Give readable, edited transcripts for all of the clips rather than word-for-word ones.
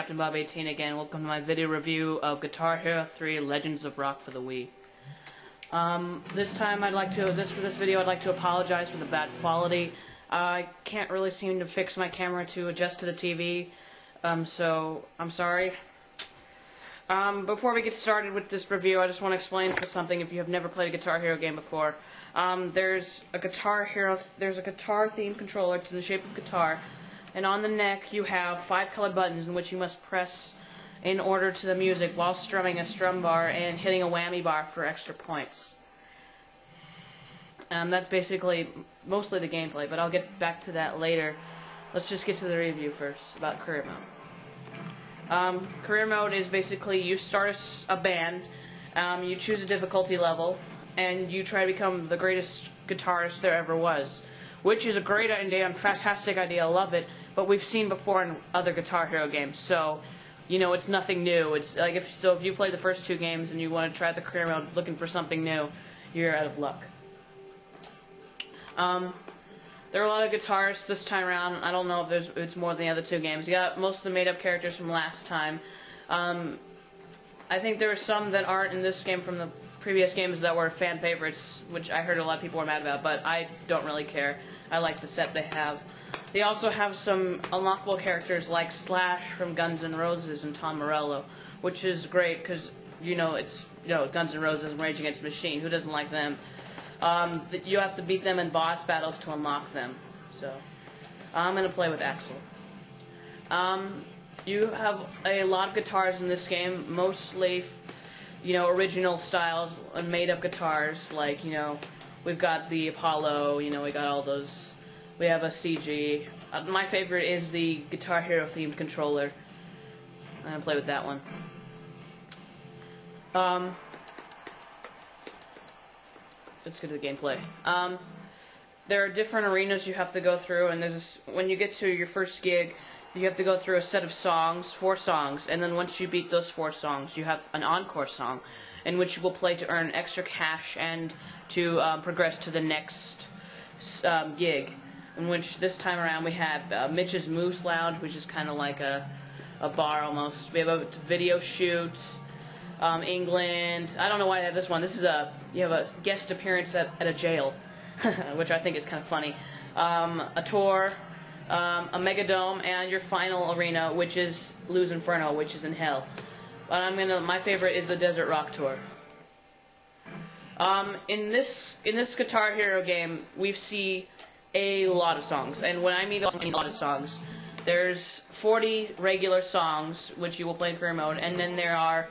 Captain Bob 18 again. Welcome to my video review of Guitar Hero 3 Legends of Rock for the Wii. This video I'd like to apologize for the bad quality. I can't really seem to fix my camera to adjust to the TV, so I'm sorry. Before we get started with this review, I just want to explain something if you have never played a Guitar Hero game before. There's a guitar themed controller. It's in the shape of guitar. And on the neck you have 5 colored buttons in which you must press in order to the music while strumming a strum bar and hitting a whammy bar for extra points. That's basically mostly the gameplay, but I'll get back to that later. Let's just get to the review first about career mode. Career mode is basically you start a band, you choose a difficulty level, and you try to become the greatest guitarist there ever was. Which is a great idea and fantastic idea, I love it, but we've seen before in other Guitar Hero games, so, you know, it's nothing new. It's like if you play the first 2 games and you want to try the career mode looking for something new, you're out of luck. There are a lot of guitarists this time around. I don't know if it's more than the other 2 games. You got most of the made-up characters from last time. I think there are some that aren't in this game from the previous games that were fan favorites, which I heard a lot of people were mad about, but I don't really care. I like the set they have. They also have some unlockable characters like Slash from Guns N' Roses and Tom Morello, which is great because, it's Guns N' Roses and Rage Against the Machine. Who doesn't like them? You have to beat them in boss battles to unlock them. So, I'm going to play with Axel. You have a lot of guitars in this game, mostly original styles and made-up guitars, like, we've got the Apollo, we got all those, we have a CG. My favorite is the Guitar Hero themed controller. I'm gonna play with that one. Let's get to the gameplay. There are different arenas you have to go through, and when you get to your first gig, you have to go through a set of songs, 4 songs, and then once you beat those 4 songs, you have an encore song, in which you will play to earn extra cash and to progress to the next gig. In which this time around we have Mitch's Moose Lounge, which is kind of like a bar almost. We have a video shoot, England. I don't know why I have this one. You have a guest appearance at a jail, which I think is kind of funny. A tour. A Megadome, and your final arena, which is Lou's Inferno, which is in hell. But my favorite is the Desert Rock Tour. In this Guitar Hero game, we see a lot of songs, and when I mean a lot of songs, there's 40 regular songs which you will play in career mode, and then there are,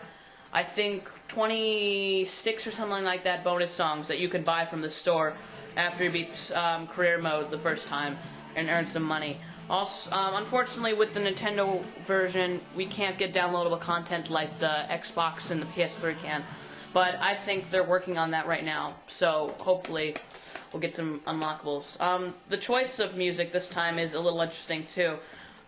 I think, 26 or something like that bonus songs that you can buy from the store after you beat career mode the first time and earn some money. Also, unfortunately, with the Nintendo version, we can't get downloadable content like the Xbox and the PS3 can. But I think they're working on that right now, so hopefully we'll get some unlockables. The choice of music this time is a little interesting too.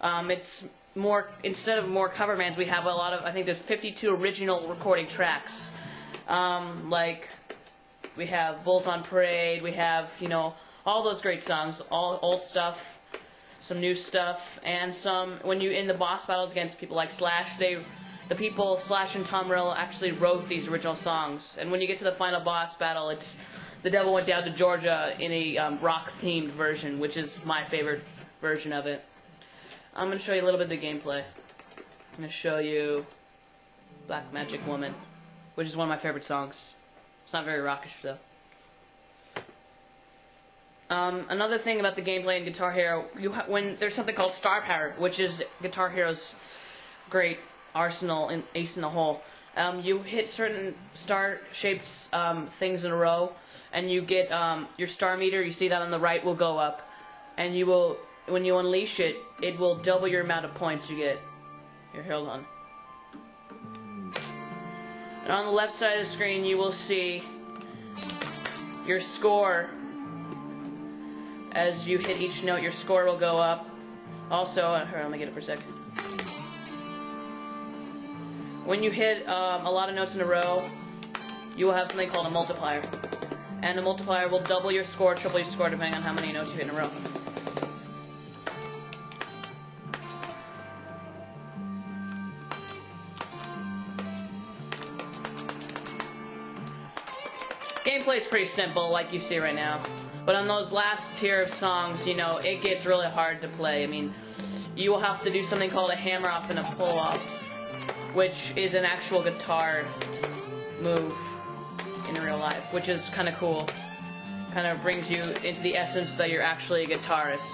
It's more, instead of more cover bands, we have I think there's 52 original recording tracks. Like, we have Bulls on Parade, we have, all those great songs, all old stuff, some new stuff, and when you in the boss battles against people like Slash, the people Slash and Tom Morello actually wrote these original songs. And when you get to the final boss battle, it's The Devil Went Down to Georgia in a rock-themed version, which is my favorite version of it. I'm going to show you a little bit of the gameplay. I'm going to show you Black Magic Woman, which is one of my favorite songs. It's not very rockish, though. Another thing about the gameplay in Guitar Hero, when there's something called Star Power, which is Guitar Hero's great arsenal and ace in the hole. You hit certain star-shaped things in a row, and you get your star meter. You see that on the right will go up, and you will, when you unleash it, it will double your amount of points you get. Here, hold on. And on the left side of the screen, you will see your score. As you hit each note, your score will go up. Also, here, let me get it for a second. When you hit a lot of notes in a row, you will have something called a multiplier. And the multiplier will double your score, triple your score, depending on how many notes you hit in a row. Gameplay's pretty simple, like you see right now. But on those last tier of songs, you know, it gets really hard to play. I mean, you will have to do something called a hammer off and a pull off, which is an actual guitar move in real life, which is kind of cool. Kind of brings you into the essence that you're actually a guitarist.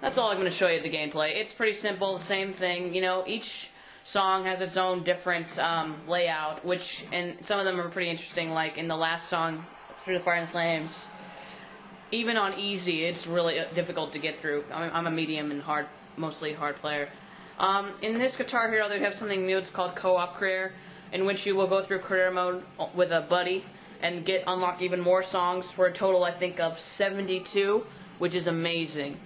That's all I'm going to show you the gameplay. It's pretty simple, same thing. You know, each song has its own different layout, and some of them are pretty interesting. Like in the last song, Through the Fire and Flames, even on easy, it's really difficult to get through. I'm a medium and mostly hard player. In this Guitar Hero, they have something new. It's called Co-op Career, in which you will go through career mode with a buddy and unlock even more songs for a total, I think, of 72, which is amazing.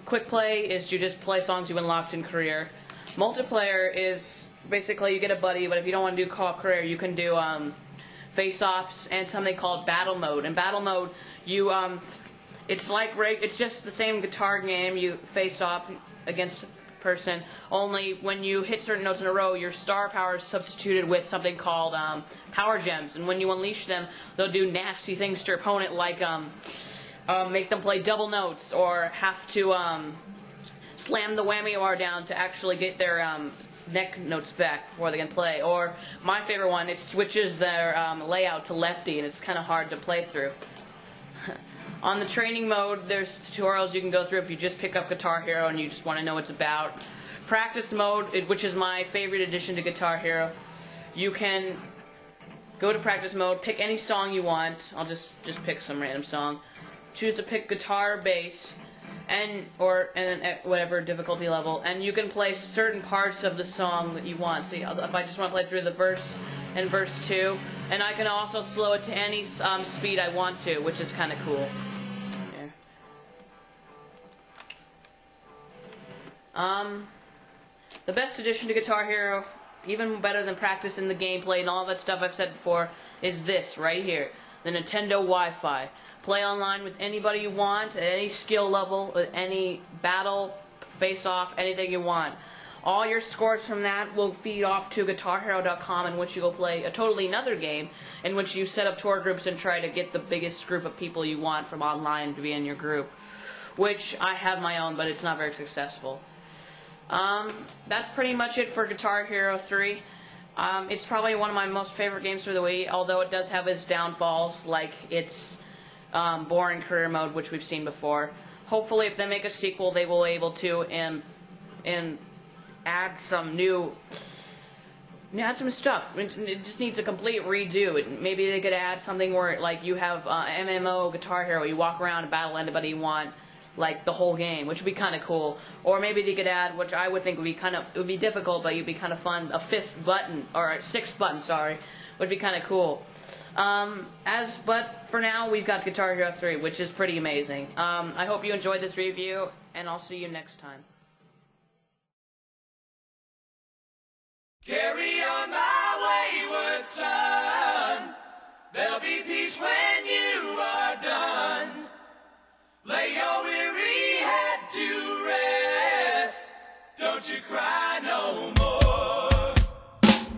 Quick play is you just play songs you unlocked in career. Multiplayer is basically you get a buddy, but if you don't want to do co-op career, you can do face-offs and something called battle mode. In battle mode, it's just the same guitar game. You face off against a person, only when you hit certain notes in a row, your star power is substituted with something called power gems, and when you unleash them, they'll do nasty things to your opponent, like make them play double notes, or have to slam the whammy bar down to actually get their neck notes back before they can play. Or my favorite one, it switches their layout to lefty, and it's kind of hard to play through. On the training mode, there's tutorials you can go through if you just pick up Guitar Hero and you just want to know what it's about. Practice mode, which is my favorite addition to Guitar Hero, you can go to practice mode, pick any song you want. I'll just pick some random song. Choose to pick guitar, bass, and at whatever difficulty level, and you can play certain parts of the song that you want. See, if I just want to play through the verse and verse 2, and I can also slow it to any speed I want to, which is kind of cool. The best addition to Guitar Hero, even better than practice in the gameplay and all that stuff I've said before, is this right here, the Nintendo Wi-Fi. Play online with anybody you want, at any skill level, with any battle, face-off, anything you want. All your scores from that will feed off to GuitarHero.com, in which you go play a totally another game, in which you set up tour groups and try to get the biggest group of people you want from online to be in your group. Which, I have my own, but it's not very successful. That's pretty much it for Guitar Hero 3. It's probably one of my most favorite games for the Wii, although it does have its downfalls, like its boring career mode, which we've seen before. Hopefully, if they make a sequel, they will be able to and add some stuff. It just needs a complete redo. Maybe they could add something where, like, you have MMO Guitar Hero, you walk around and battle anybody you want, like the whole game, which would be kind of cool. Or maybe they could add, which I would think would be it would be difficult, but it'd be kind of fun, a sixth button, sorry, would be kind of cool. But for now, we've got Guitar Hero 3, which is pretty amazing. I hope you enjoyed this review, and I'll see you next time. Carry on, my wayward son. There'll be peace when you are done. Lay your weary head to rest. Don't you cry no more.